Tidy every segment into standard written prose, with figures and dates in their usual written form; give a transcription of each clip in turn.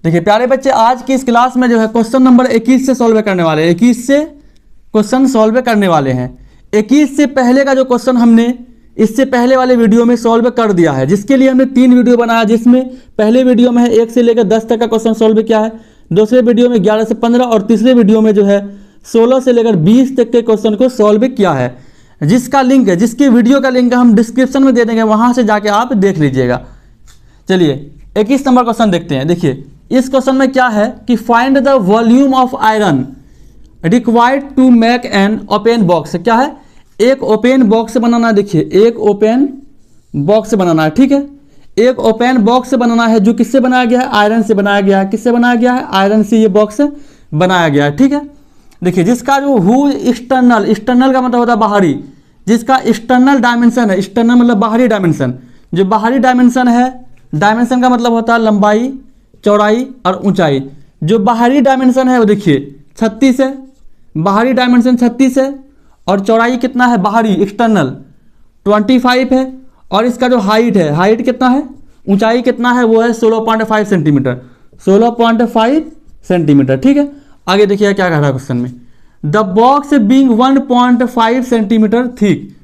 देखिए प्यारे बच्चे, आज की इस क्लास में जो है क्वेश्चन नंबर 21 से सॉल्व करने वाले हैं। 21 से क्वेश्चन सॉल्व करने वाले हैं। 21 से पहले का जो क्वेश्चन हमने इससे पहले वाले वीडियो में सॉल्व कर दिया है, जिसके लिए हमने 3 वीडियो बनाया, जिसमें पहले वीडियो में है 1 से लेकर 10 तक का क्वेश्चन सॉल्व किया है, दूसरे वीडियो में 11 से 15 और तीसरे वीडियो में जो है 16 से लेकर 20 तक के क्वेश्चन को सॉल्व किया है। जिसका लिंक है, जिसकी वीडियो का लिंक हम डिस्क्रिप्शन में दे देंगे, वहां से जाके आप देख लीजिएगा। चलिए 21 नंबर क्वेश्चन देखते हैं। देखिए इस क्वेश्चन में क्या है कि find the volume of iron required to make an open box. क्या है? एक ओपन बॉक्स बनाना है। देखिए एक ओपन बॉक्स बनाना है, ठीक है। एक ओपन बॉक्स बनाना है जो किससे बनाया गया है? आयरन से बनाया गया है। किससे बनाया गया है? आयरन से ये बॉक्स बनाया गया है, ठीक है। देखिए जिसका जो हु एक्सटर्नल, एक्सटर्नल का मतलब होता है बाहरी, जिसका एक्सटर्नल डायमेंशन है, एक्सटर्नल मतलब बाहरी डायमेंशन, जो बाहरी डायमेंशन है, डायमेंशन का मतलब होता है लंबाई, चौड़ाई और ऊंचाई। जो बाहरी डायमेंशन है वो देखिए 36 है, बाहरी डायमेंशन 36 है, और चौड़ाई कितना है? बाहरी एक्सटर्नल 25 है, और इसका जो हाइट है, हाइट कितना है, ऊंचाई कितना है, वो है 16.5 सेंटीमीटर, 16.5 सेंटीमीटर, ठीक है। आगे देखिए क्या कह रहा है क्वेश्चन में, the box being 1.5 centimetre thick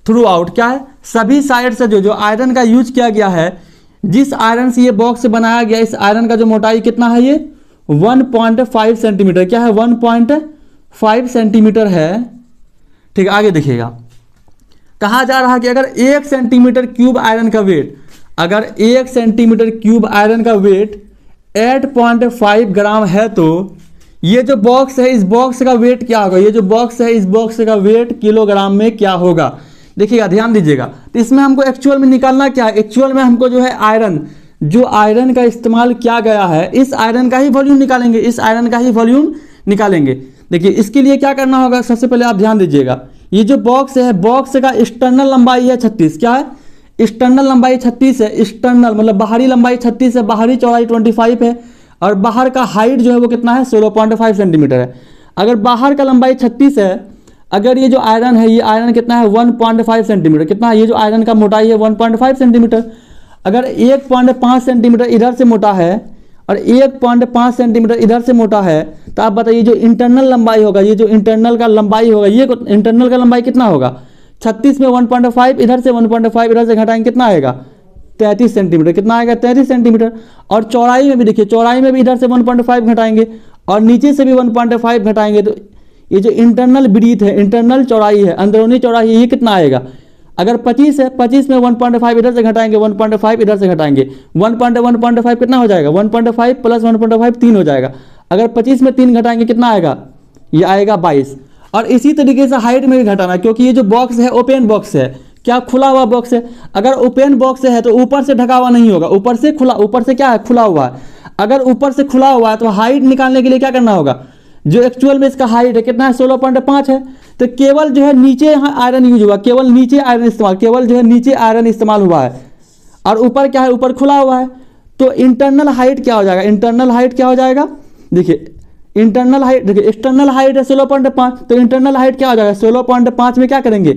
through out. क्या है? सभी साइड से जो आयरन का यूज किया गया है, जिस आयरन से ये बॉक्स बनाया गया, इस आयरन का जो मोटाई कितना है, ये 1.5 सेंटीमीटर। क्या है? 1.5 सेंटीमीटर है, ठीक है। आगे देखिएगा, कहा जा रहा है कि अगर 1 सेंटीमीटर क्यूब आयरन का वेट, अगर 1 सेंटीमीटर क्यूब आयरन का वेट 8.5 ग्राम है, तो ये जो बॉक्स है, इस बॉक्स का वेट क्या होगा? ये जो बॉक्स है, इस बॉक्स का वेट किलोग्राम में क्या होगा? देखिएगा, ध्यान दीजिएगा। तो इसमें हमको एक्चुअल में निकालना क्या है? एक्चुअल में हमको जो है आयरन, जो आयरन का इस्तेमाल किया गया है, इस आयरन का ही वॉल्यूम निकालेंगे, इस आयरन का ही वॉल्यूम निकालेंगे। देखिए इसके लिए क्या करना होगा, सबसे पहले आप ध्यान दीजिएगा, ये जो बॉक्स है, बॉक्स का एक्सटर्नल लंबाई है 36। क्या है? एक्सटर्नल लंबाई 36 है। एक्सटर्नल मतलब बाहरी लंबाई 36 है, बाहरी चौड़ाई 25 है, और बाहर का हाइट जो है वो कितना है? 16.5 सेंटीमीटर है। अगर बाहर का लंबाई 36 है, अगर ये जो आयरन है, ये आयरन कितना है? 1.5 सेंटीमीटर। कितना है? ये जो आयरन का मोटाई है 1.5 सेंटीमीटर। अगर 1.5 सेंटीमीटर इधर से मोटा है और 1.5 सेंटीमीटर इधर से मोटा है, तो आप बताइए जो इंटरनल लंबाई होगा, ये जो इंटरनल का लंबाई होगा, ये इंटरनल का लंबाई कितना होगा? 36 में 1.5 इधर से 1.5 इधर से घटाएंगे, कितना आएगा? 33 सेंटीमीटर। कितना आएगा? 33 सेंटीमीटर। और चौड़ाई में भी देखिए, चौड़ाई में भी इधर से 1.5 घटाएंगे और नीचे से भी 1.5 घटाएंगे, तो ये जो इंटरनल ब्रीथ है, इंटरनल चौड़ाई है, अंदरूनी चौड़ाई है, ये कितना आएगा? अगर 25 है, 25 में 1.5 इधर से घटाएंगे, 1.5 इधर से घटाएंगे, 1.5 कितना हो जाएगा? 1.5 प्लस 1.5 3 हो जाएगा। अगर 25 में 3 घटाएंगे, कितना आएगा? ये आएगा 22। और इसी तरीके से हाइट में भी घटाना, क्योंकि ये जो बॉक्स है ओपन बॉक्स है। क्या? खुला हुआ बॉक्स है। अगर ओपन बॉक्स है तो ऊपर से ढका हुआ नहीं होगा, ऊपर से खुला, ऊपर से क्या है? खुला हुआ है। अगर ऊपर से खुला हुआ है तो हाइट निकालने के लिए क्या करना होगा? जो एक्चुअल में इसका हाइट है कितना है? 16.5 है। तो केवल जो है नीचे यहाँ आयरन यूज हुआ, केवल नीचे आयरन इस्तेमाल, केवल जो है नीचे आयरन इस्तेमाल हुआ है, और ऊपर क्या है? ऊपर खुला हुआ है। तो इंटरनल हाइट क्या हो जाएगा? इंटरनल हाइट क्या हो जाएगा? देखिए इंटरनल हाइट, देखिए एक्सटर्नल हाइट है 16.5, तो इंटरनल हाइट क्या हो जाएगा? 16.5 में क्या करेंगे?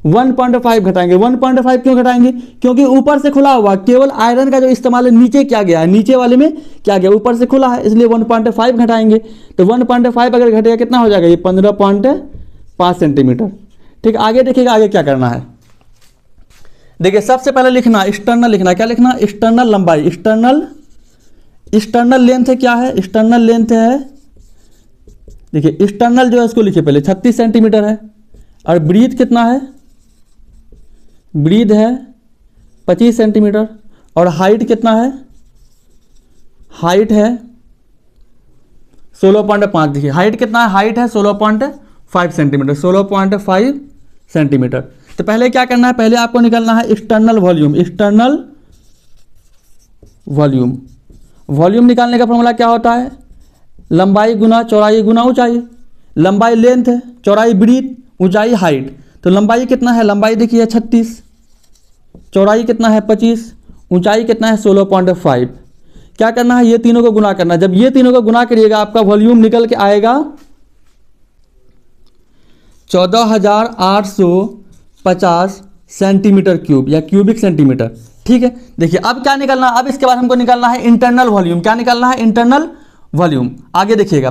1.5 घटाएंगे। 1.5 क्यों घटाएंगे? क्योंकि ऊपर से खुला हुआ, केवल आयरन का जो इस्तेमाल है नीचे क्या गया है, नीचे वाले में क्या गया? ऊपर से खुला है, इसलिए 1.5 घटाएंगे। तो 1.5 अगर घटेगा, कितना हो जाएगा? ये 15.5 सेंटीमीटर, ठीक। आगे देखिएगा, आगे क्या करना है। देखिए सबसे पहले लिखना एक्सटर्नल, लिखना क्या? लिखना एक्सटर्नल लंबाई, एक्सटर्नल लेंथ है। क्या है? एक्सटर्नल लेंथ है, देखिए एक्सटर्नल जो है इसको लिखिए पहले, 36 सेंटीमीटर है, और ब्रीथ कितना है? ब्रीथ है 25 सेंटीमीटर, और हाइट कितना है? हाइट है 16.5। देखिए हाइट कितना है? हाइट है 16.5 सेंटीमीटर, 16.5 सेंटीमीटर। तो पहले क्या करना है? पहले आपको निकालना है external volume, external volume. Volume निकालने का फॉर्मूला क्या होता है? लंबाई गुना चौड़ाई गुना ऊंचाई। लंबाई लेंथ है, चौड़ाई ब्रीथ, ऊंचाई हाइट। तो लंबाई कितना है? लंबाई देखिए 36, चौड़ाई कितना है? 25, ऊंचाई कितना है? 16.5। क्या करना है? ये तीनों को गुना करना। जब ये तीनों को गुना करिएगा, आपका वॉल्यूम निकल के आएगा 14,850 सेंटीमीटर क्यूब, या क्यूबिक सेंटीमीटर। ठीक है, देखिए अब क्या निकलना, अब इसके बाद हमको निकलना है इंटरनल वॉल्यूम। क्या निकलना है? Internal volume. आगे देखिएगा,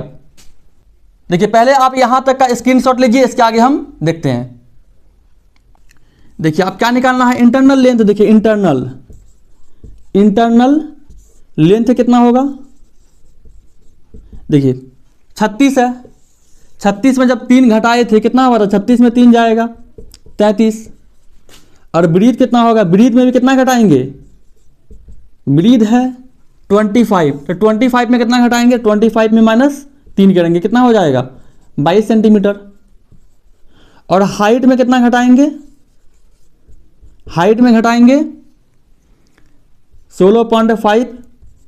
देखिए पहले आप यहां तक का स्क्रीनशॉट लीजिए, इसके आगे हम देखते हैं। देखिए अब क्या निकालना है? Internal length. देखिए इंटरनल लेंथ कितना होगा? देखिए 36 है, 36 में जब 3 घटाए थे कितना हुआ था? 36 में 3 जाएगा 33। और ब्रीथ कितना होगा? ब्रीथ में भी कितना घटाएंगे? ब्रीथ है 25, तो 25 में कितना घटाएंगे? 25 में -3 करेंगे, कितना हो जाएगा? 22 सेंटीमीटर। और हाइट में कितना घटाएंगे? हाइट में घटाएंगे 16.5,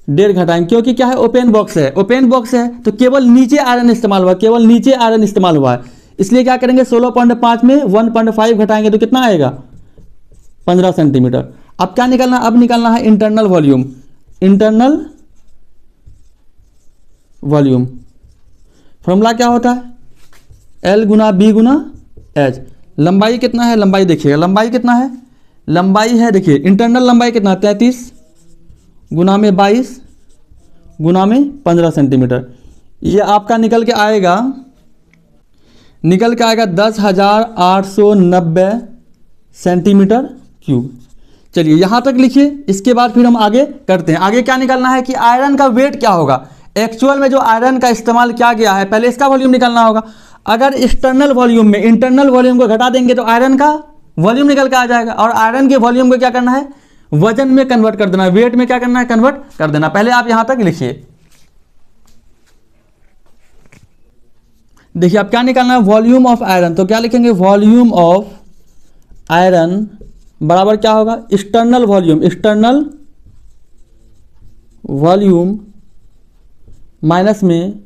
1.5 घटाएंगे, क्योंकि क्या है? ओपन बॉक्स है, ओपन बॉक्स है तो केवल नीचे आयरन इस्तेमाल हुआ, केवल नीचे आयरन इस्तेमाल हुआ है, इसलिए क्या करेंगे? 16.5 में 1.5 घटाएंगे तो कितना आएगा? 15 सेंटीमीटर। अब क्या निकलना? अब निकलना है internal volume. Internal volume formula क्या होता है? L गुना B गुना H। लंबाई कितना है? लंबाई देखिएगा, लंबाई कितना है? लंबाई है, देखिए इंटरनल लंबाई कितना? 33 गुना में 22 गुना में 15 सेंटीमीटर। ये आपका निकल के आएगा 10,890 सेंटीमीटर क्यूब। चलिए यहाँ तक लिखिए, इसके बाद फिर हम आगे करते हैं। आगे क्या निकालना है कि आयरन का वेट क्या होगा? एक्चुअल में जो आयरन का इस्तेमाल किया गया है, पहले इसका वॉल्यूम निकालना होगा। अगर एक्सटर्नल वॉल्यूम में इंटरनल वॉल्यूम को घटा देंगे तो आयरन का वॉल्यूम निकल के आ जाएगा, और आयरन के वॉल्यूम को क्या करना है? वजन में कन्वर्ट कर देना है, वेट में क्या करना है? कन्वर्ट कर देना। पहले आप यहां तक लिखिए। देखिए अब क्या निकालना है? Volume of iron. तो क्या लिखेंगे? वॉल्यूम ऑफ आयरन बराबर क्या होगा? External volume, external volume minus में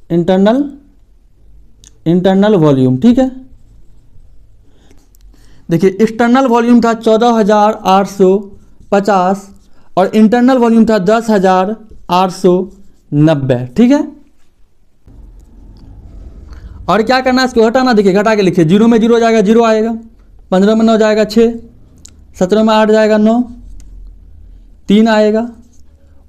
इंटरनल वॉल्यूम। ठीक है, देखिए एक्सटर्नल वॉल्यूम था 14,850 और इंटरनल वॉल्यूम था 10,890। ठीक है, और क्या करना है? इसको घटाना। देखिए घटा के लिखिए, 0 में 0 जाएगा 0 आएगा, 15 में 9 जाएगा 6, 17 में 8 जाएगा 9, 3 आएगा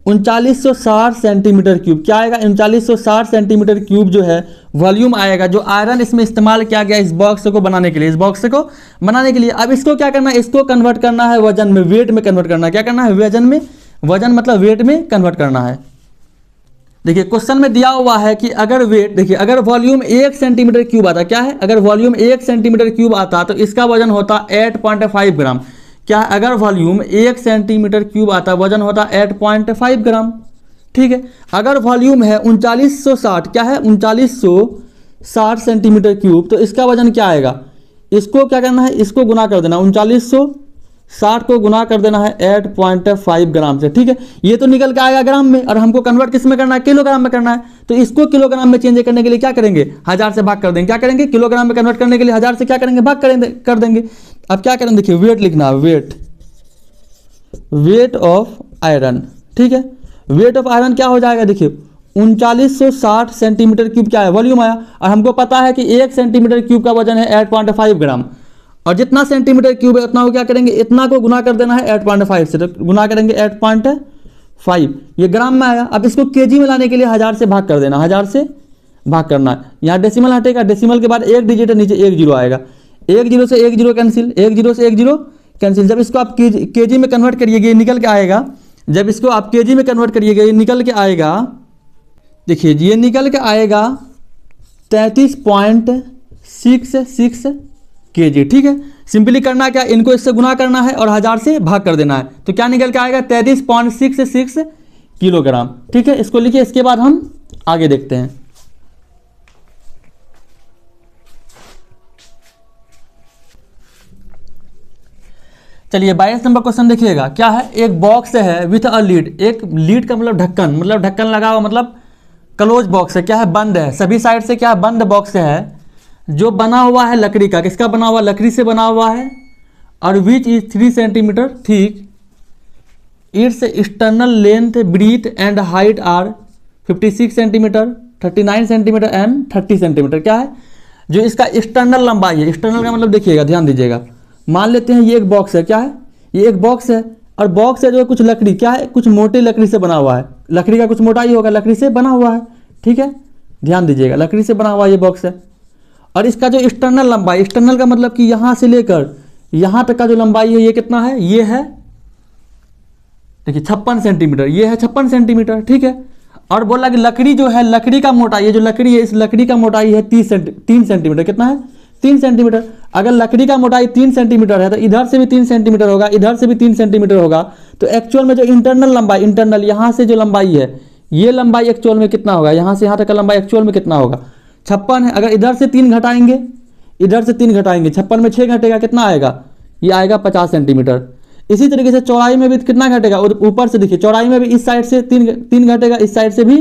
3960 सेंटीमीटर क्यूब। क्या आएगा? 3960 सेंटीमीटर क्यूब जो है वॉल्यूम आएगा, जो आयरन इसमें इस्तेमाल किया गया इस बॉक्स को बनाने के लिए, इस बॉक्स को बनाने के लिए। अब इसको क्या करना है? इसको कन्वर्ट करना है वजन में, वेट में कन्वर्ट करना है। क्या करना है? वजन में, वजन मतलब वेट में कन्वर्ट करना है। देखिए क्वेश्चन में दिया हुआ है कि अगर वेट, देखिए अगर वॉल्यूम 1 सेंटीमीटर क्यूब आता, क्या है? अगर वॉल्यूम 1 सेंटीमीटर क्यूब आता तो इसका वजन होता 8.5 ग्राम। क्या है? अगर वॉल्यूम 1 सेंटीमीटर क्यूब आता, वजन होता 8.5 ग्राम। ठीक है, अगर वॉल्यूम है 3960, क्या है? 3960 सेंटीमीटर क्यूब, तो इसका वजन क्या आएगा? इसको क्या करना है? इसको गुना कर देना, 3960 को गुना कर देना है 8.5 ग्राम से। ठीक है, ये तो निकल के आएगा ग्राम में, और हमको कन्वर्ट किस में करना है? किलोग्राम में करना है। तो इसको किलोग्राम में चेंज करने के लिए क्या करेंगे? 1000 से भाग कर देंगे। क्या करेंगे? किलोग्राम में कन्वर्ट करने के लिए 1000 से क्या करेंगे? भाग कर देंगे। अब क्या करें? देखिए वेट लिखना है, वेट ऑफ आयरन। ठीक है, वेट ऑफ आयरन क्या हो जाएगा? देखिए 3960 सेंटीमीटर क्यूब क्या है? वॉल्यूम आया, और हमको पता है कि 1 सेंटीमीटर क्यूब का वजन है 8.5 ग्राम, और जितना सेंटीमीटर क्यूब है उतना को क्या करेंगे? इतना को गुना कर देना है 8.5 से, तो गुना करेंगे 8.5, ये ग्राम में आया। अब इसको केजी में लाने के लिए 1000 से भाग कर देना, 1000 से भाग करना है। यहाँ डेसिमल हटेगा, डेसिमल के बाद 1 डिजिट है, नीचे 1 जीरो आएगा, 1 जीरो से 1 जीरो कैंसिल, 1 जीरो से 1 जीरो कैंसिल। जब इसको आप केजी में कन्वर्ट करिएगा ये निकल के आएगा, जब इसको आप केजी में कन्वर्ट करिएगा ये निकल के आएगा, देखिए ये निकल के आएगा 33.66 केजी। ठीक है, सिंपली करना क्या? इनको इससे गुना करना है और 1000 से भाग कर देना है, तो क्या निकल के आएगा? 33.66 किलोग्राम। ठीक है, इसको लिखिए, इसके बाद हम आगे देखते हैं। चलिए 22 नंबर क्वेश्चन देखिएगा, क्या है? एक बॉक्स है विथ अ लीड, एक लीड का मतलब ढक्कन, मतलब ढक्कन लगा हुआ, मतलब क्लोज बॉक्स है। क्या है? बंद है, सभी साइड से क्या है? बंद बॉक्स है, जो बना हुआ है लकड़ी का। किसका बना हुआ? लकड़ी से बना हुआ है, और which is 3 centimetre thick. Its external length, breadth and height are 56 centimetre, 39 centimetre and 30 centimetre. क्या है? जो इसका एक्सटर्नल लंबाई है, एक्सटर्नल का मतलब देखिएगा, ध्यान दीजिएगा, मान लेते हैं ये एक बॉक्स है, क्या है, ये एक बॉक्स है, और बॉक्स है जो कुछ लकड़ी, क्या है, कुछ मोटी लकड़ी से बना हुआ है, लकड़ी का कुछ मोटाई होगा, लकड़ी से बना हुआ है, ठीक है, ध्यान दीजिएगा, लकड़ी से बना हुआ ये बॉक्स है। और इसका जो एक्सटर्नल लंबाई, एक्सटर्नल का मतलब कि यहाँ से लेकर यहाँ तक का जो लंबाई है ये कितना है, ये है देखिए 56 सेंटीमीटर, ये है 56 सेंटीमीटर, ठीक है। और बोला कि लकड़ी जो है, लकड़ी का मोटाई, ये जो लकड़ी है इस लकड़ी का मोटाई है 3 सेंटीमीटर, कितना है, 3 सेंटीमीटर। अगर लकड़ी का मोटाई 3 सेंटीमीटर है तो इधर से भी 3 सेंटीमीटर होगा, इधर से भी 3 सेंटीमीटर होगा, तो एक्चुअल में जो इंटरनल लंबाई, इंटरनल यहाँ से जो लंबाई है, ये लंबाई एक्चुअल में कितना होगा, यहाँ से यहाँ तक का लंबाई एक्चुअल में कितना होगा, 56 है। अगर इधर से 3 घटाएंगे, इधर से 3 घटाएंगे, 56 में 6 घटेगा, कितना आएगा, ये आएगा 50 सेंटीमीटर। इसी तरीके से चौड़ाई में भी कितना घटेगा, ऊपर से देखिए चौड़ाई में भी इस साइड से 3 घटेगा, इस साइड से भी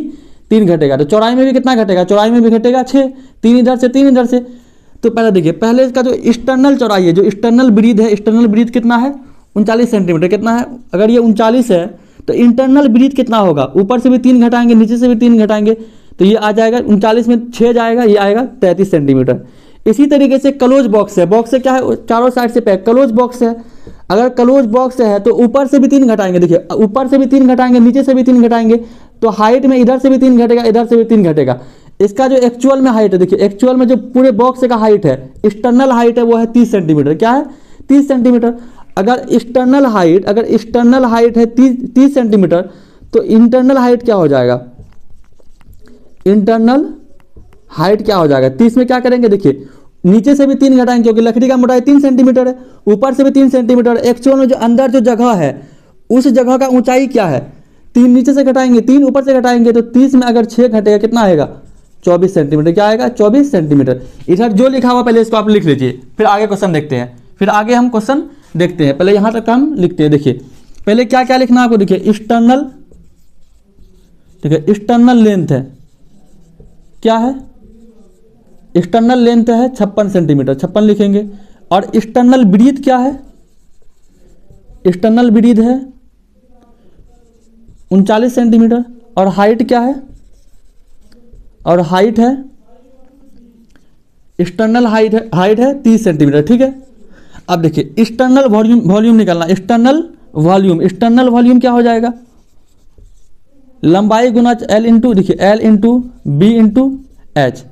3 घटेगा, तो चौड़ाई में भी कितना घटेगा, चौड़ाई में भी घटेगा 6, 3 इधर से 3 इधर से। तो पहले देखिए, पहले इसका जो एक्सटर्नल चौड़ाई है, जो एक्सटर्नल ब्रीथ है, एक्सटर्नल ब्रीथ कितना है, 39 सेंटीमीटर, कितना है, अगर ये 39 है तो इंटरनल ब्रीथ कितना होगा, ऊपर से भी 3 घटाएंगे, नीचे से भी 3 घटाएंगे, तो ये आ जाएगा 39 में 6 जाएगा, ये आएगा 33 सेंटीमीटर। इसी तरीके से क्लोज बॉक्स है, बॉक्स से क्या है, चारों साइड से पैक, क्लोज बॉक्स है। अगर क्लोज बॉक्स है तो ऊपर से भी 3 घटाएंगे, देखिए ऊपर से भी 3 घटाएंगे, नीचे से भी 3 घटाएंगे, तो हाइट में इधर से भी 3 घटेगा, इधर से भी 3 घटेगा। इसका जो एक्चुअल में हाइट है, देखिए एक्चुअल में जो पूरे बॉक्स का हाइट है, एक्सटर्नल हाइट है वो है 30 सेंटीमीटर, क्या है, 30 सेंटीमीटर। अगर एक्सटर्नल हाइट है 30 सेंटीमीटर, तो इंटरनल हाइट क्या हो जाएगा, इंटरनल हाइट क्या हो जाएगा, 30 में क्या करेंगे, देखिए नीचे से भी 3 घटाएंगे क्योंकि लकड़ी का मोटाई 3 सेंटीमीटर है, ऊपर से भी 3 सेंटीमीटर। एक्चुअल में जो अंदर जो जगह है उस जगह का ऊंचाई क्या है, 3 नीचे से घटाएंगे, 3 ऊपर से घटाएंगे, तो 30 में अगर 6 घटेगा, कितना आएगा, 24 सेंटीमीटर, क्या आएगा, 24 सेंटीमीटर। इधर जो लिखा हुआ पहले इसको आप लिख लीजिए, फिर आगे क्वेश्चन देखते हैं, फिर आगे हम क्वेश्चन देखते हैं, पहले यहाँ तक हम लिखते हैं। देखिए पहले क्या क्या लिखना है आपको, देखिए एक्सटर्नल, ठीक है, एक्सटर्नल लेंथ है, क्या है, एक्सटर्नल लेंथ है 56 सेंटीमीटर, 56 लिखेंगे। और एक्सटर्नल ब्रीथ क्या है, एक्सटर्नल ब्रीथ है 39 सेंटीमीटर। और हाइट क्या है, और हाइट है, एक्सटर्नल हाइट है 30 सेंटीमीटर, ठीक है। अब देखिए एक्सटर्नल वॉल्यूम निकालना, एक्सटर्नल वॉल्यूम क्या हो जाएगा, लंबाई गुना L इंटू, देखिए L into B into H,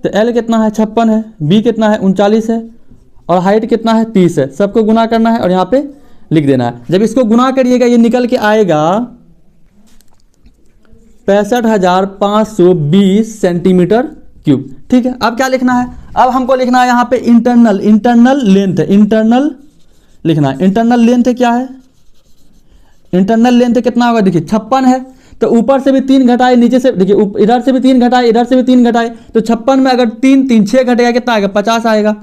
तो L कितना है 56 है, B कितना है 39 है, और हाइट कितना है 30 है, सबको गुना करना है और यहाँ पे लिख देना है। जब इसको गुना करिएगा ये निकल के आएगा 65,520 सेंटीमीटर क्यूब, ठीक है। अब क्या लिखना है, अब हमको लिखना है यहाँ पे इंटरनल लेंथ है, इंटरनल लिखना है। इंटरनल लेंथ क्या है, इंटरनल लेंथ कितना होगा, देखिए 56 है, तो ऊपर से भी 3 घटाए, नीचे से देखिए इधर से भी 3 घटाए, इधर से भी 3 घटाए, तो 56 में अगर 3 6 घटेगा, कितना आएगा, 50 आएगा।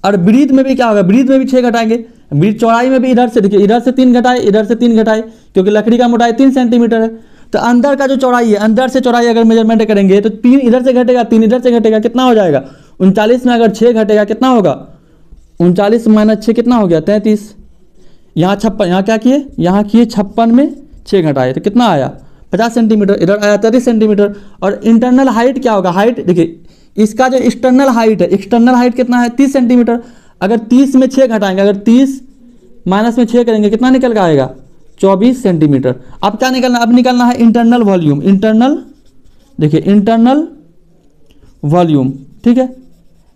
और ब्रीथ में भी क्या होगा, ब्रीथ में भी 6 घटाएंगे, ब्रीथ चौड़ाई में भी इधर से देखिए, इधर से 3 घटाए, इधर से 3 घटाए, क्योंकि लकड़ी का मोटाई 3 सेंटीमीटर है। तो अंदर का जो चौड़ाई है, अंदर से चौड़ाई अगर मेजरमेंट करेंगे तो 3 इधर से घटेगा, 3 इधर से घटेगा, कितना हो जाएगा, 39 में अगर 6 घटेगा, कितना होगा, 39 माइनस 6 कितना हो गया, 33। यहाँ 56, यहाँ क्या किए, यहाँ किए 56 में 6 घटाए, तो कितना आया 50 सेंटीमीटर, इधर आया 33 सेंटीमीटर। और इंटरनल हाइट क्या होगा, हाइट देखिए इसका जो एक्सटर्नल हाइट है, एक्सटर्नल हाइट कितना है 30 सेंटीमीटर। अगर 30 में 6 घटाएंगे, अगर 30 माइनस में 6 करेंगे, कितना निकल कर आएगा 24 सेंटीमीटर। अब क्या निकलना, अब निकलना है इंटरनल वॉल्यूम, इंटरनल देखिए इंटरनल वॉल्यूम, ठीक है।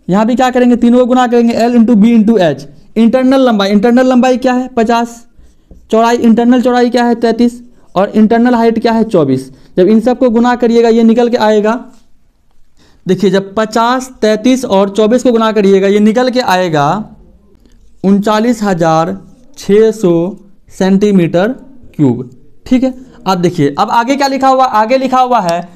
यहाँ भी क्या करेंगे, तीनों को गुना करेंगे, L into B into H. Internal लंबाई क्या है 50, चौड़ाई इंटरनल चौड़ाई क्या है 33, और इंटरनल हाइट क्या है 24। जब इन सब को गुना करिएगा ये निकल के आएगा, देखिए जब 50, 33 और 24 को गुना करिएगा ये निकल के आएगा 39,600 सेंटीमीटर क्यूब, ठीक है। अब देखिए अब आगे क्या लिखा हुआ, आगे लिखा हुआ है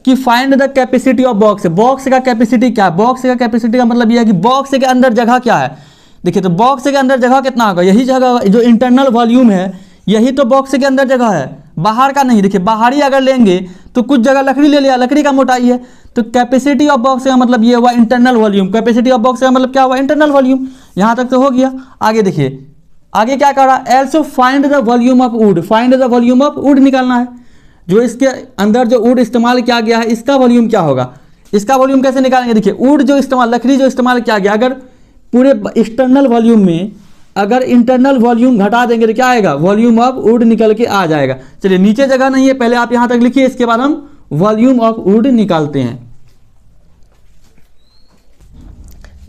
कि find the capacity of box. Box का कैपेसिटी क्या है, बॉक्स का कैपेसिटी का मतलब यह है कि बॉक्स के अंदर जगह क्या है। देखिए तो बॉक्स के अंदर जगह कितना होगा, यही जगह जो इंटरनल वॉल्यूम है यही तो बॉक्स के अंदर जगह है, बाहर का नहीं। देखिए बाहरी अगर लेंगे तो कुछ जगह लकड़ी ले लिया, लकड़ी का मोटाई है, तो कैपेसिटी ऑफ बॉक्स का मतलब ये हुआ internal volume. Capacity of box का मतलब क्या हुआ, इंटरनल वॉल्यूम। यहाँ तक तो हो गया। आगे देखिए आगे क्या कर रहा है, also find the volume of would. Find the volume of would निकालना है, जो इसके अंदर जो वुड इस्तेमाल किया गया है इसका वॉल्यूम क्या होगा। इसका वॉल्यूम कैसे निकालेंगे, देखिए वुड जो इस्तेमाल, लकड़ी जो इस्तेमाल किया गया, अगर पूरे एक्सटर्नल वॉल्यूम में अगर इंटरनल वॉल्यूम घटा देंगे तो क्या आएगा, वॉल्यूम ऑफ वुड निकल के आ जाएगा। चलिए नीचे जगह नहीं है, पहले आप यहां तक लिखिए, इसके बाद हम वॉल्यूम ऑफ वुड निकालते हैं।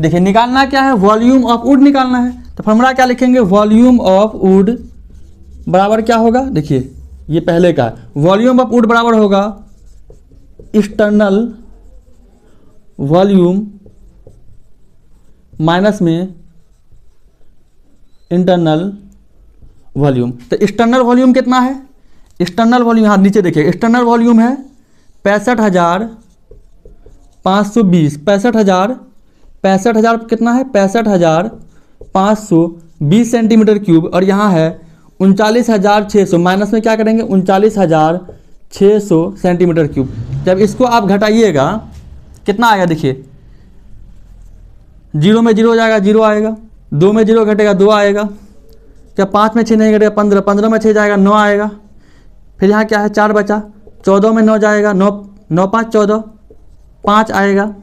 देखिए निकालना क्या है, वॉल्यूम ऑफ वुड निकालना है। तो फॉर्मूला क्या लिखेंगे, वॉल्यूम ऑफ वुड बराबर क्या होगा, देखिए ये पहले का है, वॉल्यूम ऑफ वुड बराबर होगा एक्सटर्नल वॉल्यूम माइनस में इंटरनल वॉल्यूम। तो एक्सटर्नल वॉल्यूम कितना है, एक्सटर्नल वॉल्यूम यहाँ नीचे देखिए, एक्सटर्नल वॉल्यूम है 65,520, 65,000 कितना है, 65,520 सेंटीमीटर क्यूब, और यहाँ है 39,600, माइनस में क्या करेंगे 39,600 सेंटीमीटर क्यूब। जब इसको आप घटाइएगा कितना आएगा, देखिए 0 में 0 हो जाएगा, 0 आएगा, 2 में 0 घटेगा 2 आएगा, क्या 5 में 6 नहीं घटेगा 15, 15 में 6 जाएगा 9 आएगा, फिर यहाँ क्या है 4 बचा, 14 में 9 जाएगा, 9 9 5 14, 5 आएगा,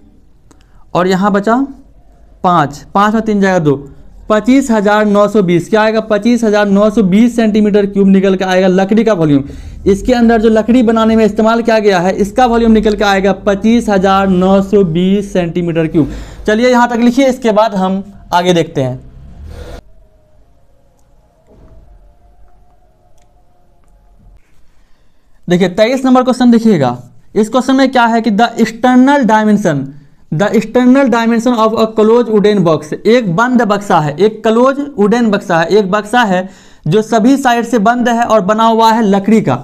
और यहाँ बचा 5, 5 में 3 जाएगा 2, 25,920 क्या आएगा, 25,920 सेंटीमीटर क्यूब निकल के आएगा लकड़ी का वॉल्यूम। इसके अंदर जो लकड़ी बनाने में इस्तेमाल किया गया है इसका वॉल्यूम निकल के आएगा 25,920 सेंटीमीटर क्यूब। चलिए यहाँ तक लिखिए, इसके बाद हम आगे देखते हैं। देखिए 23 नंबर क्वेश्चन देखिएगा। इस क्वेश्चन में क्या है कि the external dimension of a close wooden box, एक बंद बक्सा है, एक क्लोज वुडन बक्सा है, एक बक्सा है जो सभी साइड से बंद है और बना हुआ है लकड़ी का,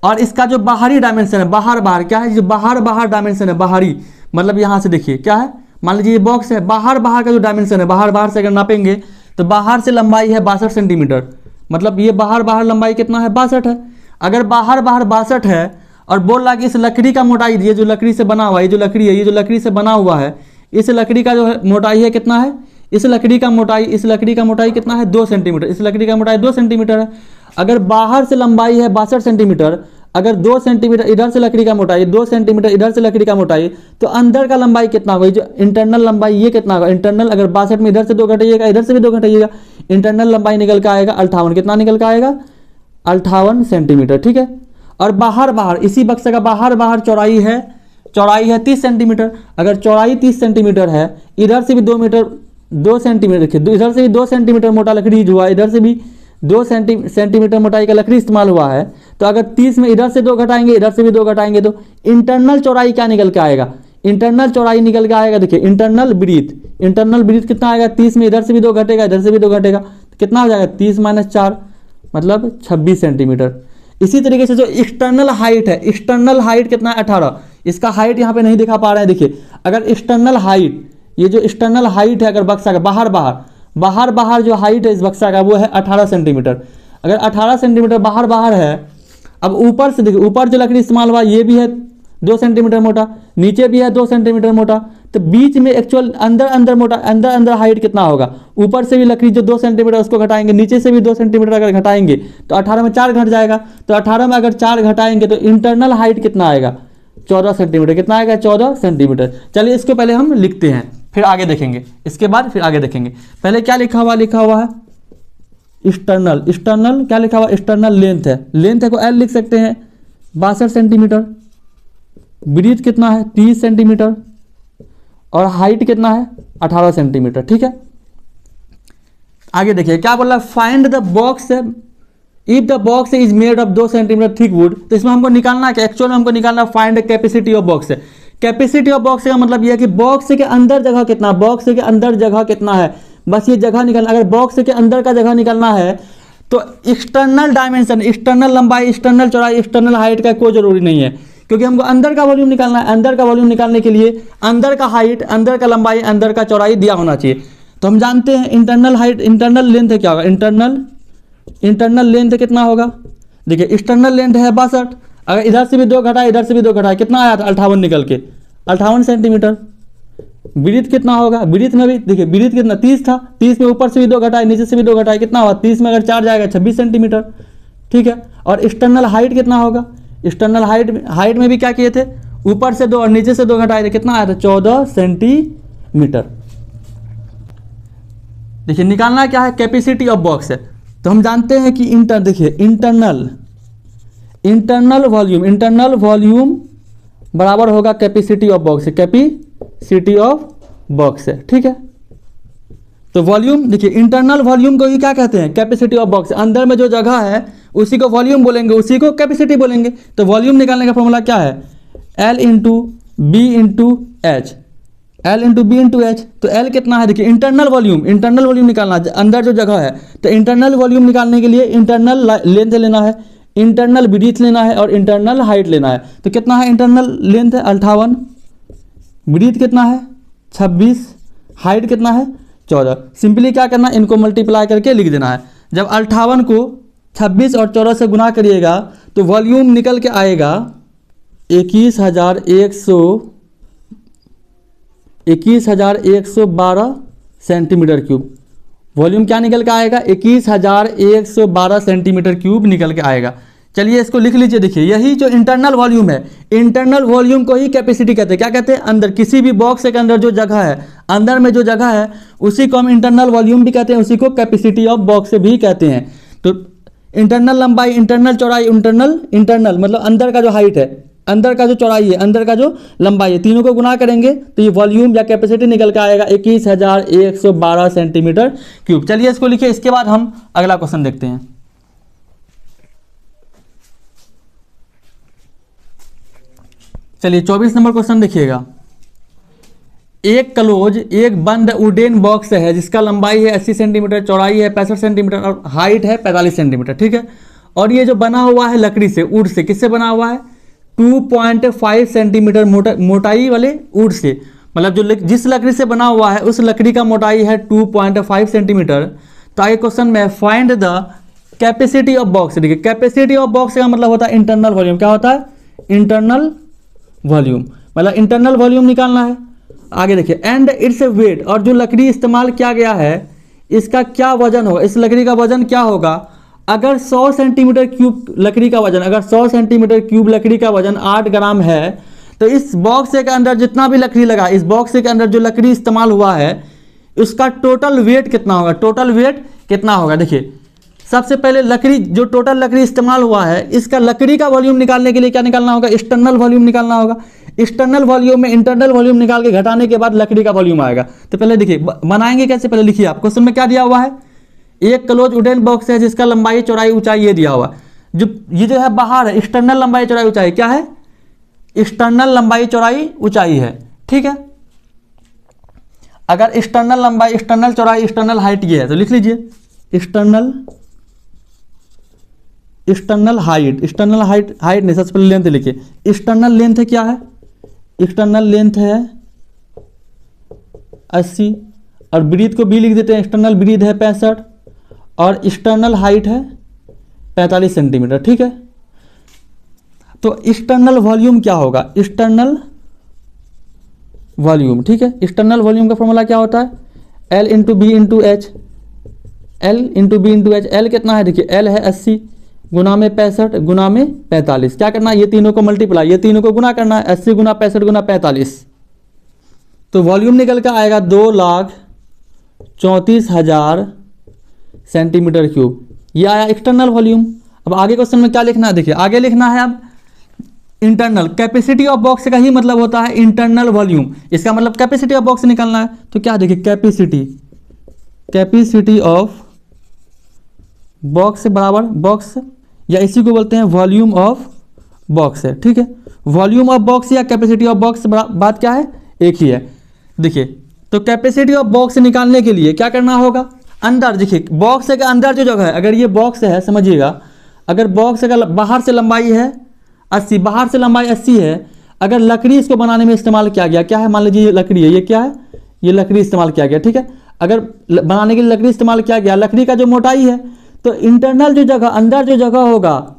और इसका जो बाहरी डायमेंशन है, बाहर क्या है, जो बाहर डायमेंशन है, बाहरी मतलब यहाँ से देखिए क्या है, मान लीजिए ये बॉक्स है, बाहर का जो डायमेंशन है, बाहर से अगर नापेंगे तो बाहर से लंबाई है 62 सेंटीमीटर, मतलब ये बाहर लंबाई कितना है 62 है। अगर बाहर 62 है और बोल रहा कि इस लकड़ी का मोटाई, ये जो लकड़ी से बना हुआ है, ये जो लकड़ी है, ये जो लकड़ी से बना हुआ है, इस लकड़ी का जो मोटाई है कितना है, इस लकड़ी का मोटाई कितना है 2 सेंटीमीटर, इस लकड़ी का मोटाई 2 सेंटीमीटर है। अगर बाहर से लंबाई है 62 सेंटीमीटर, अगर 2 सेंटीमीटर इधर से लकड़ी का मोटाई, 2 सेंटीमीटर इधर से लकड़ी का मोटाई, तो अंदर का लंबाई कितना होगा, जो इंटरनल लंबाई ये कितना होगा, इंटरनल अगर 62 में इधर से 2 घटाइएगा, इधर से भी 2 घटाइएगा, इंटरनल लंबाई निकल के आएगा 58, कितना निकल के आएगा 58 सेंटीमीटर, ठीक है। और बाहर इसी बक्से का बाहर चौड़ाई है 30 सेंटीमीटर, अगर चौड़ाई 30 सेंटीमीटर है, इधर से भी 2 सेंटीमीटर देखिए, इधर से भी 2 सेंटीमीटर मोटा लकड़ी यूज हुआ है, इधर से भी 2 सेंटीमीटर मोटाई का लकड़ी इस्तेमाल हुआ है, तो अगर 30 में इधर से 2 घटाएंगे, इधर से भी 2 घटाएंगे, तो इंटरनल चौड़ाई क्या निकल के आएगा, इंटरनल चौड़ाई निकल के आएगा, देखिए इंटरनल ब्रीथ कितना आएगा, 30 में इधर से भी 2 घटेगा, इधर से भी 2 घटेगा, तो कितना हो जाएगा 30 - 4 मतलब 26 सेंटीमीटर। इसी तरीके से जो एक्सटर्नल हाइट है, एक्सटर्नल हाइट कितना है 18, इसका हाइट यहाँ पे नहीं दिखा पा रहे हैं, देखिए अगर एक्सटर्नल हाइट, ये जो एक्सटर्नल हाइट है अगर बक्सा का बाहर जो हाइट है इस बक्सा का वो है 18 सेंटीमीटर। अगर 18 सेंटीमीटर बाहर है, अब ऊपर से देखिए, ऊपर जो लकड़ी इस्तेमाल हुआ ये भी है 2 सेंटीमीटर मोटा, नीचे भी है 2 सेंटीमीटर मोटा, तो बीच में एक्चुअल अंदर मोटा, अंदर हाइट कितना होगा, ऊपर से भी लकड़ी जो 2 सेंटीमीटर उसको घटाएंगे, नीचे से भी 2 सेंटीमीटर अगर घटाएंगे तो 18 में 4 घट जाएगा, तो 18 में अगर 4 घटाएंगे तो इंटरनल हाइट कितना आएगा 14 सेंटीमीटर, कितना आएगा 14 सेंटीमीटर। चलिए इसको पहले हम लिखते हैं, फिर आगे देखेंगे, इसके बाद फिर आगे देखेंगे। पहले क्या लिखा हुआ है एक्सटर्नल क्या लिखा हुआ, एक्सटर्नल लेंथ को एल लिख सकते हैं 62 सेंटीमीटर, ब्रीथ कितना है 30 सेंटीमीटर, और हाइट कितना है 18 सेंटीमीटर, ठीक है। आगे देखिए क्या बोल रहा है, find the box if the box is made of 2 centimetre thick would. तो इसमें हमको निकालना है, एक्चुअल में हमको निकालना है find capacity of box. Capacity of box का मतलब यह है कि बॉक्स के अंदर जगह कितना, बॉक्स के अंदर जगह कितना है, बस ये जगह निकालना। अगर बॉक्स के अंदर का जगह निकालना है तो एक्सटर्नल डायमेंशन, एक्सटर्नल लंबाई, एक्सटर्नल चौड़ाई, एक्सटर्नल हाइट का कोई जरूरी नहीं है, क्योंकि हमको अंदर का वॉल्यूम निकालना है। अंदर का वॉल्यूम निकालने के लिए अंदर का हाइट, अंदर का लंबाई, अंदर का चौड़ाई दिया होना चाहिए। तो हम जानते हैं इंटरनल हाइट, इंटरनल लेंथ क्या होगा, इंटरनल लेंथ कितना होगा, देखिए एक्सटर्नल लेंथ है 62, अगर इधर से भी 2 घटाए, इधर से भी 2 घटाए, कितना आया था 58 निकल के 58 सेंटीमीटर। ब्रीथ कितना होगा, ब्रीथ में भी देखिए ब्रीथ कितना 30 था, 30 में ऊपर से भी 2 घटाए, नीचे से भी 2 घटाए, कितना हुआ 30 में अगर 4 जाएगा 26 सेंटीमीटर, ठीक है। और एक्सटर्नल हाइट कितना होगा, एक्सटर्नल हाइट में भी क्या किए थे, ऊपर से 2 और नीचे से 2 घटाए थे, कितना आया था 14 सेंटीमीटर। देखिए निकालना क्या है, कैपेसिटी ऑफ बॉक्स है। तो हम जानते हैं कि देखिए इंटरनल वॉल्यूम बराबर होगा capacity of box, capacity of box है, ठीक है। तो वॉल्यूम देखिए इंटरनल वॉल्यूम को ही क्या कहते हैं, कैपेसिटी ऑफ बॉक्स। अंदर में जो जगह है उसी को वॉल्यूम बोलेंगे, उसी को कैपेसिटी बोलेंगे। तो वॉल्यूम निकालने का फॉर्मूला क्या है, L into B into H, L into B into H. तो L कितना है, देखिए इंटरनल वॉल्यूम निकालना है, अंदर जो जगह है। तो इंटरनल वॉल्यूम निकालने के लिए इंटरनल लेंथ लेना है, इंटरनल ब्रीथ लेना है और इंटरनल हाइट लेना है। तो कितना है, इंटरनल लेंथ है 58, ब्रीथ कितना है 26, हाइट कितना है 14। सिंपली क्या करना है, इनको मल्टीप्लाई करके लिख देना है। जब 58 को 26 और 14 से गुना करिएगा तो वॉल्यूम निकल के आएगा 21,112 सेंटीमीटर क्यूब। वॉल्यूम क्या निकल के आएगा, 21,112 सेंटीमीटर क्यूब निकल के आएगा। चलिए इसको लिख लीजिए। देखिए यही जो इंटरनल वॉल्यूम है, इंटरनल वॉल्यूम को ही कैपेसिटी कहते हैं। क्या कहते हैं, अंदर किसी भी बॉक्स के अंदर जो जगह है, अंदर में जो जगह है उसी को हम इंटरनल वॉल्यूम भी कहते हैं, उसी को कैपेसिटी ऑफ बॉक्स भी कहते हैं। तो इंटरनल लंबाई, इंटरनल चौड़ाई, इंटरनल मतलब अंदर का जो हाइट है, अंदर का जो चौड़ाई है, अंदर का जो लंबाई है, तीनों को गुना करेंगे तो ये वॉल्यूम या कैपेसिटी निकल के आएगा 21,112 सेंटीमीटर क्यूब। चलिए इसको लिखिए, इसके बाद हम अगला क्वेश्चन देखते हैं। चलिए 24 नंबर क्वेश्चन देखिएगा। एक बंद वुडन बॉक्स है जिसका लंबाई है 80 सेंटीमीटर, चौड़ाई है 65 सेंटीमीटर और हाइट है 45 सेंटीमीटर, ठीक है। और ये जो बना हुआ है लकड़ी से, वुड से, किससे बना हुआ है, 2.5 सेंटीमीटर मोटाई वाले वुड से, मतलब जो जिस लकड़ी से बना हुआ है उस लकड़ी का मोटाई है 2.5 सेंटीमीटर। तो आगे क्वेश्चन में find the capacity of box. देखिए कैपेसिटी ऑफ बॉक्स का मतलब होता है इंटरनल वॉल्यूम। क्या होता है, इंटरनल वॉल्यूम, मतलब इंटरनल वॉल्यूम निकालना है। आगे देखिए, एंड इट्स वेट, और जो लकड़ी इस्तेमाल किया गया है इसका क्या वजन होगा, इस लकड़ी का वजन क्या होगा। अगर 100 सेंटीमीटर क्यूब लकड़ी का वजन, अगर 100 सेंटीमीटर क्यूब लकड़ी का वजन 8 ग्राम है, तो इस बॉक्स के अंदर जितना भी लकड़ी लगा, इस बॉक्स के अंदर जो लकड़ी इस्तेमाल हुआ है उसका टोटल वेट कितना होगा, टोटल वेट कितना होगा। देखिए सबसे पहले लकड़ी, जो टोटल लकड़ी इस्तेमाल हुआ है इसका लकड़ी का वॉल्यूम निकालने के लिए क्या निकालना होगा, एक्सटर्नल वॉल्यूम निकालना होगा। एक्सटर्नल वॉल्यूम में इंटरनल वॉल्यूम निकाल के घटाने के बाद लकड़ी का वॉल्यूम आएगा। तो पहले देखिए बनाएंगे कैसे, पहले लिखिए आप। क्वेश्चन में क्या दिया हुआ है, एक क्लोज वुडन बॉक्स है जिसका लंबाई चौड़ाई ऊंचाई ये दिया हुआ, ये जो है बाहर है, एक्सटर्नल लंबाई चौड़ाई ऊंचाई क्या है, एक्सटर्नल लंबाई चौड़ाई ऊंचाई है, ठीक है। अगर एक्सटर्नल लंबाई, एक्सटर्नल चौड़ाई, एक्सटर्नल हाइट ये है तो लिख लीजिए एक्सटर्नल हाइट, एक्सटर्नल हाइट नहीं, सबसे पहले लेंथ लिखिए। एक्सटर्नल लेंथ क्या है, एक्सटर्नल लेंथ है 80 और ब्रीथ को बी लिख देते हैं, एक्सटर्नल ब्रीथ है 65 और एक्सटर्नल हाइट है 45 सेंटीमीटर, ठीक है। तो एक्सटर्नल वॉल्यूम क्या होगा, एक्सटर्नल वॉल्यूम, ठीक है। एक्सटर्नल वॉल्यूम का फॉर्मूला क्या होता है, L into B into H, L into B into H. L कितना है, देखिए L है 80 गुना में 65 गुना में 45। क्या करना है, ये तीनों को मल्टीप्लाई, ये तीनों को गुना करना है, 80 गुना 65 गुना 45। तो वॉल्यूम निकल कर आएगा 2,34,000 सेंटीमीटर क्यूब। ये आया एक्सटर्नल वॉल्यूम। अब आगे क्वेश्चन में क्या लिखना है, देखिए आगे लिखना है अब इंटरनल। कैपेसिटी ऑफ बॉक्स का ही मतलब होता है इंटरनल वॉल्यूम, इसका मतलब कैपेसिटी ऑफ बॉक्स निकालना है। तो क्या देखिए कैपेसिटी ऑफ बॉक्स बराबर बॉक्स, या इसी को बोलते हैं वॉल्यूम ऑफ बॉक्स है, ठीक है। वॉल्यूम ऑफ बॉक्स या कैपेसिटी ऑफ बॉक्स बात क्या है, एक ही है। देखिए तो कैपेसिटी ऑफ बॉक्स निकालने के लिए क्या करना होगा, अंदर देखिए बॉक्स के अंदर जो जगह है, अगर ये बॉक्स है समझिएगा, अगर बॉक्स का बाहर से लंबाई है 80, बाहर से लंबाई 80 है, अगर लकड़ी इसको बनाने में इस्तेमाल किया गया, क्या है, मान लीजिए ये लकड़ी है, ये क्या है, ये लकड़ी इस्तेमाल किया गया, ठीक है। अगर बनाने के लिए लकड़ी इस्तेमाल किया गया, लकड़ी का जो मोटाई है, तो इंटरनल जो जगह, अंदर जो जगह होगा,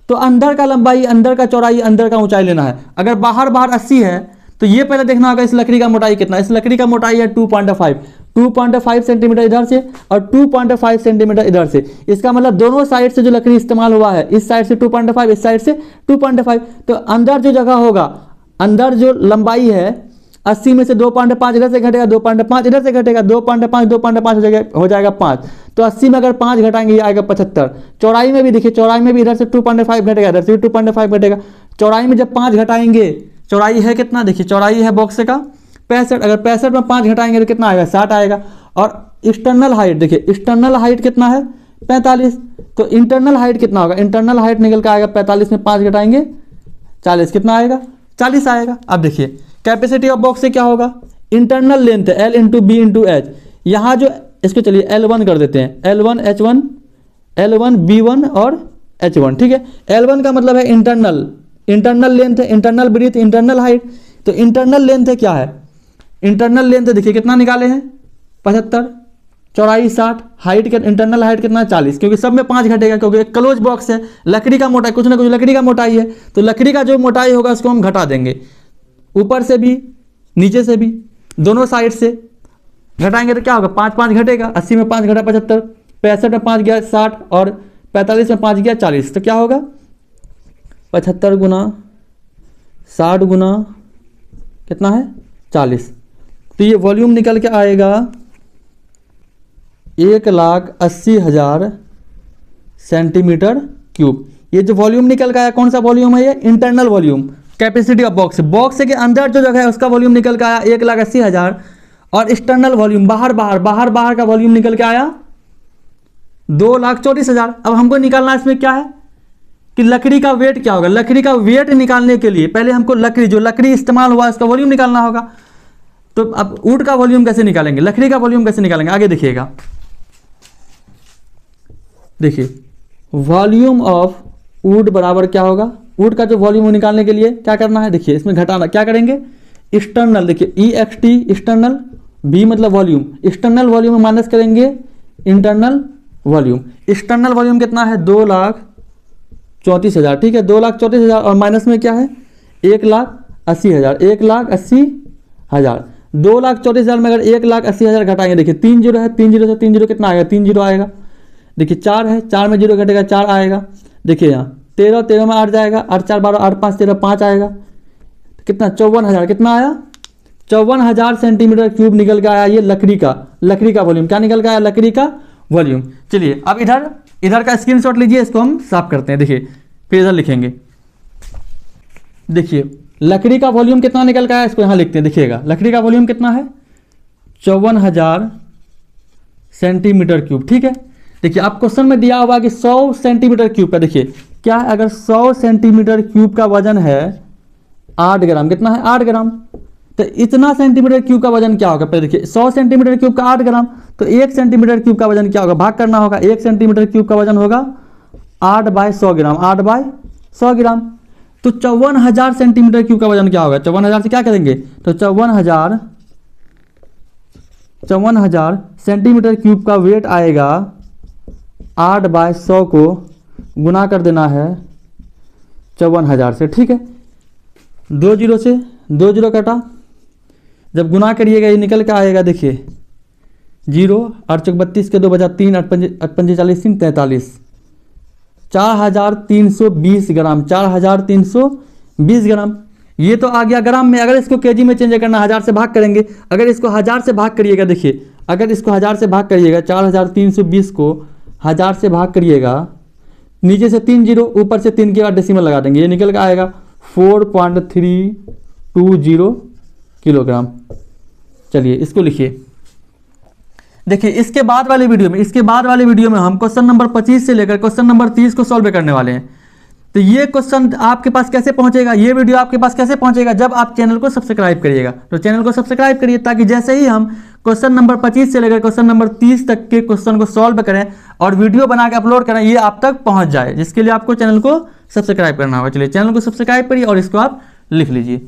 तो अंदर का लंबाई, अंदर का चौड़ाई, अंदर का ऊंचाई लेना है। अगर बाहर 80 है तो ये पहले देखना होगा इस लकड़ी का मोटाई कितना। इस लकड़ी का मोटाई है 2.5 सेंटीमीटर इधर से और 2.5 सेंटीमीटर इधर से। इसका मतलब दोनों साइड से जो लकड़ी इस्तेमाल हुआ है, इस साइड से 2.5, इस साइड से 2.5, तो अंदर जो जगह होगा, अंदर जो लंबाई है, 80 में से 2.5 इधर से घटेगा, 2.5 इधर से घटेगा, 2.5 2.5 हो जाएगा 5। तो 80 में अगर 5 घटाएंगे ये आएगा 75। चौड़ाई में भी देखिए, चौड़ाई में भी इधर से 2.5 घटेगा, इधर से भी 2.5 घटेगा। चौड़ाई में जब 5 घटाएंगे, चौड़ाई है कितना, देखिए चौड़ाई है बॉक्स का 65, अगर 65 में 5 घटाएंगे तो कितना आएगा, 60 आएगा। और एक्सटर्नल हाइट देखिए, एक्सटर्नल हाइट कितना है, 45। तो इंटरनल हाइट कितना होगा, इंटरनल हाइट निकल के आएगा 45 में 5 घटाएंगे 40, कितना आएगा, 40 आएगा। अब देखिए कैपेसिटी ऑफ बॉक्स से क्या होगा, इंटरनल लेंथ है L into B into H. यहाँ जो इसको चलिए L1 कर देते हैं, L1 H1 L1 B1 और H1, ठीक है। L1 का मतलब है इंटरनल, इंटरनल लेंथ है, इंटरनल ब्रीथ, इंटरनल हाइट। तो इंटरनल लेंथ है क्या है, इंटरनल लेंथ देखिए कितना निकाले हैं 75, चौड़ाई 60, हाइट का इंटरनल हाइट कितना 40, क्योंकि सब में 5 घटेगा, क्योंकि एक क्लोज बॉक्स है, लकड़ी का मोटाई कुछ ना कुछ लकड़ी का मोटाई है, तो लकड़ी का जो मोटाई होगा उसको हम घटा देंगे, ऊपर से भी नीचे से भी, दोनों साइड से घटाएंगे तो क्या होगा, 5 5 घटेगा, 80 में 5 घटा 75, 65 में 5 गया 60 और 45 में 5 गया 40, तो क्या होगा 75 गुना 60 गुना कितना है 40। तो ये वॉल्यूम निकल के आएगा 1,80,000 सेंटीमीटर क्यूब। ये जो वॉल्यूम निकल के आया कौन सा वॉल्यूम है, ये internal volume, capacity of box, box के अंदर जो जगह है उसका वॉल्यूम निकल के आया 1,80,000। और एक्सटर्नल वॉल्यूम बाहर का वॉल्यूम निकल के आया 2,24,000। अब हमको निकालना इसमें क्या है कि लकड़ी का वेट क्या होगा, लकड़ी का वेट निकालने के लिए पहले हमको लकड़ी, जो लकड़ी इस्तेमाल हुआ उसका वॉल्यूम निकालना होगा। तो अब वुड का वॉल्यूम कैसे निकालेंगे, लकड़ी का वॉल्यूम कैसे निकालेंगे, आगे देखिएगा। देखिए वॉल्यूम ऑफ वुड बराबर क्या होगा, वुड का जो वॉल्यूम निकालने के लिए क्या करना है, देखिए इसमें घटाना, क्या करेंगे एक्सटर्नल, देखिए EXT एक्सटर्नल, B मतलब वॉल्यूम, एक्सटर्नल वॉल्यूम में माइनस करेंगे इंटरनल वॉल्यूम। एक्सटर्नल वॉल्यूम कितना है 2,34,000, ठीक है 2,34,000 और माइनस में क्या है 1,80,000, 1,80,000। 2,34,000 में अगर 1,80,000 घटाएंगे, देखिए 3 जीरो है, 3 जीरो से 3 जीरो कितना आएगा, 3 जीरो आएगा। देखिए 4 है, 4 में जीरो घटेगा 4 आएगा। देखिए यहाँ 13, 13 में 8 जाएगा, 8 4 12, 8 5 13, 5 आएगा, कितना 54,000, कितना आया 54,000 सेंटीमीटर क्यूब निकल के आया ये लकड़ी का वॉल्यूम। क्या निकल के आया, लकड़ी का वॉल्यूम। चलिए अब इधर का स्क्रीनशॉट लीजिए, इसको हम साफ करते हैं। देखिए फिर इधर लिखेंगे, देखिए लकड़ी का वॉल्यूम कितना निकल के आया, इसको यहाँ लिखते हैं। देखिएगा लकड़ी का वॉल्यूम कितना है 54,000 सेंटीमीटर क्यूब, ठीक है। देखिए अब क्वेश्चन में दिया हुआ कि 100 सेंटीमीटर क्यूब का, देखिए क्या है, अगर 100 सेंटीमीटर क्यूब का वजन है 8 ग्राम, कितना है 8 ग्राम, तो इतना सेंटीमीटर क्यूब का वजन क्या होगा, पहले देखिए 100 सेंटीमीटर क्यूब का 8 ग्राम, तो 1 सेंटीमीटर क्यूब का वजन क्या होगा, भाग करना होगा। 1 सेंटीमीटर क्यूब का वजन होगा 8/100 ग्राम, 8/100 ग्राम। तो 54,000 सेंटीमीटर क्यूब का वजन क्या होगा, 54,000 से क्या करेंगे, तो 54,000 सेंटीमीटर क्यूब का वेट आएगा, 8/100 को गुना कर देना है 54,000 से, ठीक है। 2 जीरो से 2 जीरो कटा, जब गुना करिएगा ये निकल के आएगा, देखिए 0 8 चौक 32 के 2 बजा 3 8 पंजे 40 3 43, 4,320 ग्राम, 4,320 ग्राम। ये तो आ गया ग्राम में। अगर इसको केजी में चेंज करना 1000 से भाग करेंगे, अगर इसको 1000 से भाग करिएगा, देखिए अगर इसको 1000 से भाग करिएगा, 4,320 को 1000 से भाग करिएगा, नीचे से 3 जीरो, ऊपर से 3 के बाद डेसिमल लगा देंगे, ये निकल के आएगा 4.320 किलोग्राम। चलिए इसको लिखिए। देखिए इसके बाद वाले वीडियो में हम क्वेश्चन नंबर 25 से लेकर क्वेश्चन नंबर 30 को सॉल्व करने वाले हैं। तो ये क्वेश्चन आपके पास कैसे पहुंचेगा, ये वीडियो आपके पास कैसे पहुंचेगा, जब आप चैनल को सब्सक्राइब करिएगा। तो चैनल को सब्सक्राइब करिए, ताकि जैसे ही हम क्वेश्चन नंबर 25 से लेकर क्वेश्चन नंबर 30 तक के क्वेश्चन को सॉल्व करें और वीडियो बना के अपलोड करें, ये आप तक पहुंच जाए, जिसके लिए आपको चैनल को सब्सक्राइब करना होगा। चलिए चैनल को सब्सक्राइब करिए और इसको आप लिख लीजिए।